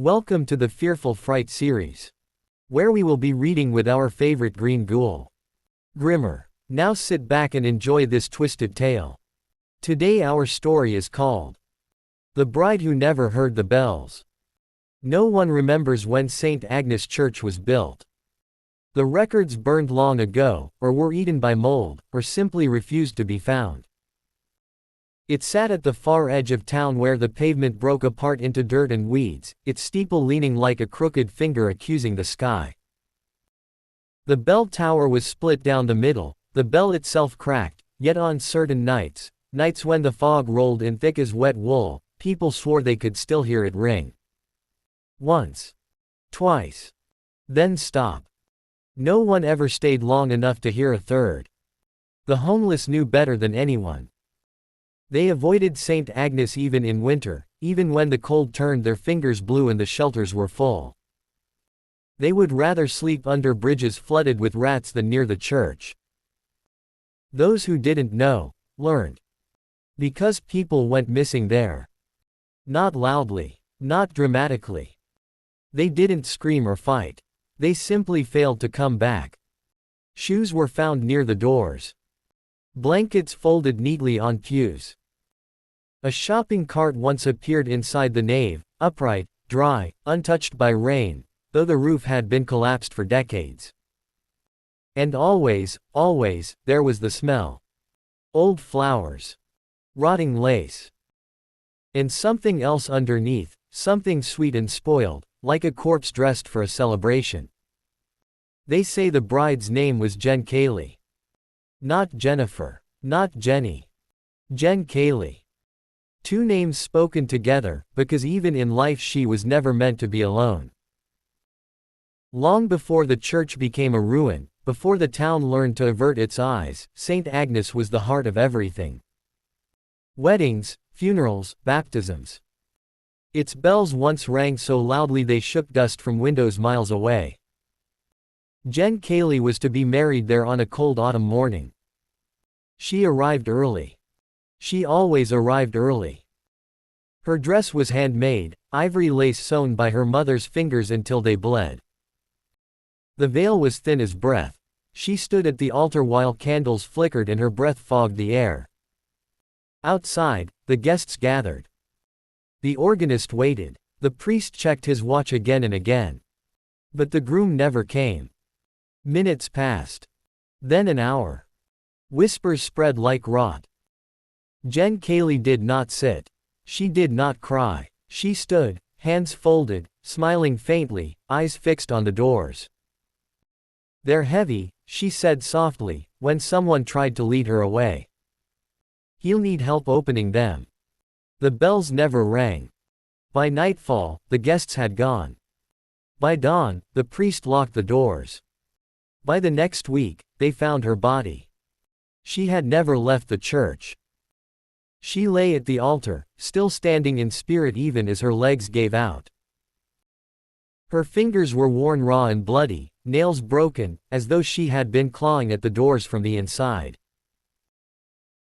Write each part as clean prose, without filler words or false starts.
Welcome to the Fearful Fright series, where we will be reading with our favorite green ghoul, Grimmer. Now sit back and enjoy this twisted tale. Today our story is called The Bride Who Never Heard the Bells. No one remembers when St. Agnes Church was built. The records burned long ago, or were eaten by mold, or simply refused to be found. It sat at the far edge of town where the pavement broke apart into dirt and weeds, its steeple leaning like a crooked finger accusing the sky. The bell tower was split down the middle, the bell itself cracked, yet on certain nights when the fog rolled in thick as wet wool, people swore they could still hear it ring. Once. Twice. Then stop. No one ever stayed long enough to hear a third. The homeless knew better than anyone. They avoided St. Agnes even in winter, even when the cold turned their fingers blue and the shelters were full. They would rather sleep under bridges flooded with rats than near the church. Those who didn't know, learned. Because people went missing there. Not loudly, not dramatically. They didn't scream or fight. They simply failed to come back. Shoes were found near the doors. Blankets folded neatly on pews. A shopping cart once appeared inside the nave, upright, dry, untouched by rain, though the roof had been collapsed for decades. And always, there was the smell. Old flowers. Rotting lace. And something else underneath, something sweet and spoiled, like a corpse dressed for a celebration. They say the bride's name was Jen Cayley. Not Jennifer. Not Jenny. Jen Cayley. Two names spoken together, because even in life she was never meant to be alone. Long before the church became a ruin, before the town learned to avert its eyes, St. Agnes was the heart of everything. Weddings, funerals, baptisms. Its bells once rang so loudly they shook dust from windows miles away. Jen Cayley was to be married there on a cold autumn morning. She arrived early. She always arrived early. Her dress was handmade, ivory lace sewn by her mother's fingers until they bled. The veil was thin as breath. She stood at the altar while candles flickered and her breath fogged the air. Outside, the guests gathered. The organist waited. The priest checked his watch again and again. But the groom never came. Minutes passed. Then an hour. Whispers spread like rot. Jen Cayley did not sit. She did not cry. She stood, hands folded, smiling faintly, eyes fixed on the doors. "They're heavy," she said softly, when someone tried to lead her away. "He'll need help opening them." The bells never rang. By nightfall, the guests had gone. By dawn, the priest locked the doors. By the next week, they found her body. She had never left the church. She lay at the altar, still standing in spirit even as her legs gave out. Her fingers were worn raw and bloody, nails broken, as though she had been clawing at the doors from the inside.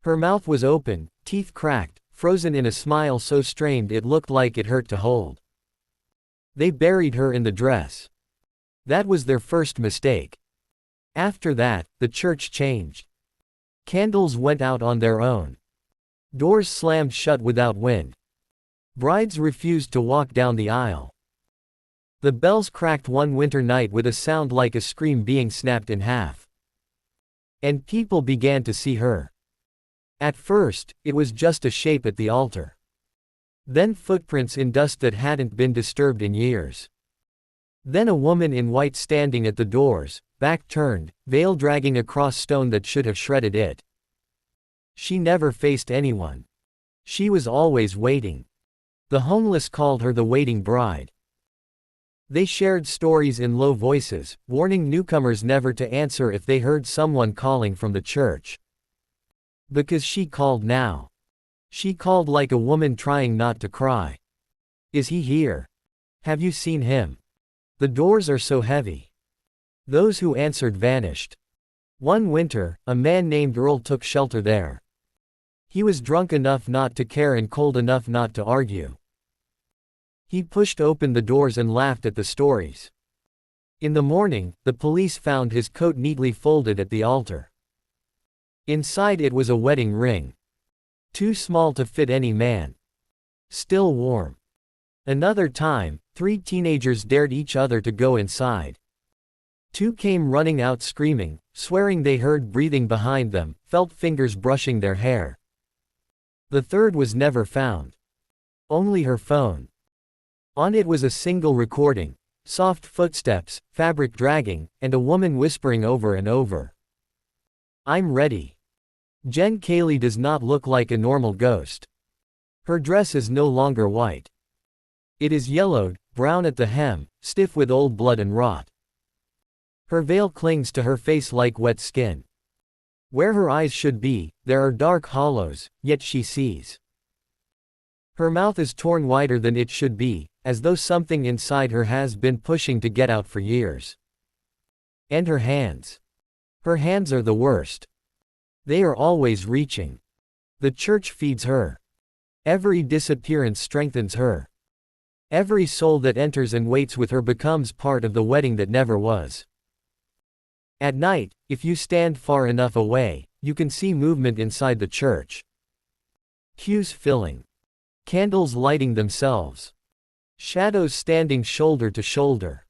Her mouth was open, teeth cracked, frozen in a smile so strained it looked like it hurt to hold. They buried her in the dress. That was their first mistake. After that, the church changed. Candles went out on their own. Doors slammed shut without wind. Brides refused to walk down the aisle. The bells cracked one winter night with a sound like a scream being snapped in half. And people began to see her. At first, it was just a shape at the altar. Then footprints in dust that hadn't been disturbed in years. Then a woman in white standing at the doors, back turned, veil dragging across stone that should have shredded it. She never faced anyone. She was always waiting. The homeless called her the waiting bride. They shared stories in low voices, warning newcomers never to answer if they heard someone calling from the church. Because she called now. She called like a woman trying not to cry. "Is he here? Have you seen him? The doors are so heavy." Those who answered vanished. One winter, a man named Earl took shelter there. He was drunk enough not to care and cold enough not to argue. He pushed open the doors and laughed at the stories. In the morning, the police found his coat neatly folded at the altar. Inside it was a wedding ring. Too small to fit any man. Still warm. Another time, 3 teenagers dared each other to go inside. 2 came running out screaming, swearing they heard breathing behind them, felt fingers brushing their hair. The third was never found. Only her phone. On it was a single recording, soft footsteps, fabric dragging, and a woman whispering over and over. "I'm ready." Jen Cayley does not look like a normal ghost. Her dress is no longer white. It is yellowed, brown at the hem, stiff with old blood and rot. Her veil clings to her face like wet skin. Where her eyes should be, there are dark hollows, yet she sees. Her mouth is torn wider than it should be, as though something inside her has been pushing to get out for years. And her hands. Her hands are the worst. They are always reaching. The church feeds her. Every disappearance strengthens her. Every soul that enters and waits with her becomes part of the wedding that never was. At night, if you stand far enough away, you can see movement inside the church. Pews filling. Candles lighting themselves. Shadows standing shoulder to shoulder.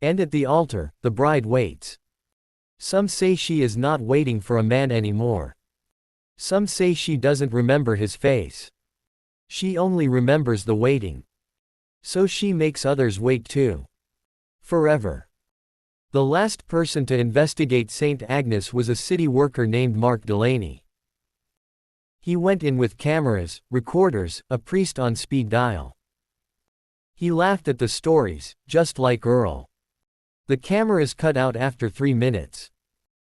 And at the altar, the bride waits. Some say she is not waiting for a man anymore. Some say she doesn't remember his face. She only remembers the waiting. So she makes others wait too. Forever. The last person to investigate St. Agnes was a city worker named Mark Delaney. He went in with cameras, recorders, a priest on speed dial. He laughed at the stories, just like Earl. The cameras cut out after 3 minutes.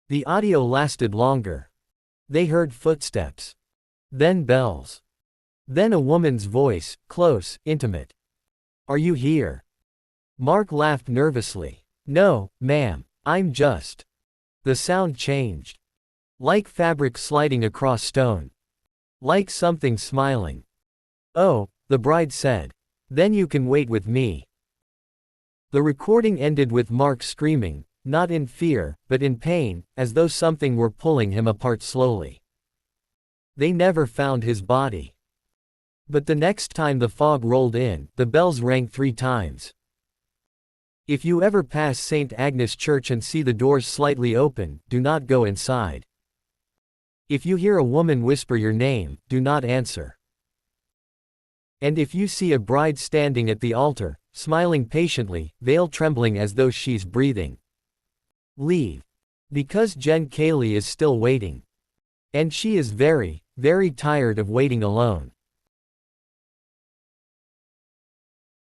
The audio lasted longer. They heard footsteps. Then bells. Then a woman's voice, close, intimate. "Are you here?" Mark laughed nervously. "No, ma'am, I'm just." The sound changed. Like fabric sliding across stone. Like something smiling. "Oh," the bride said. "Then you can wait with me." The recording ended with Mark screaming, not in fear, but in pain, as though something were pulling him apart slowly. They never found his body. But the next time the fog rolled in, the bells rang 3 times. If you ever pass St. Agnes Church and see the doors slightly open, do not go inside. If you hear a woman whisper your name, do not answer. And if you see a bride standing at the altar, smiling patiently, veil trembling as though she's breathing, leave. Because Jen Cayley is still waiting. And she is very, very tired of waiting alone.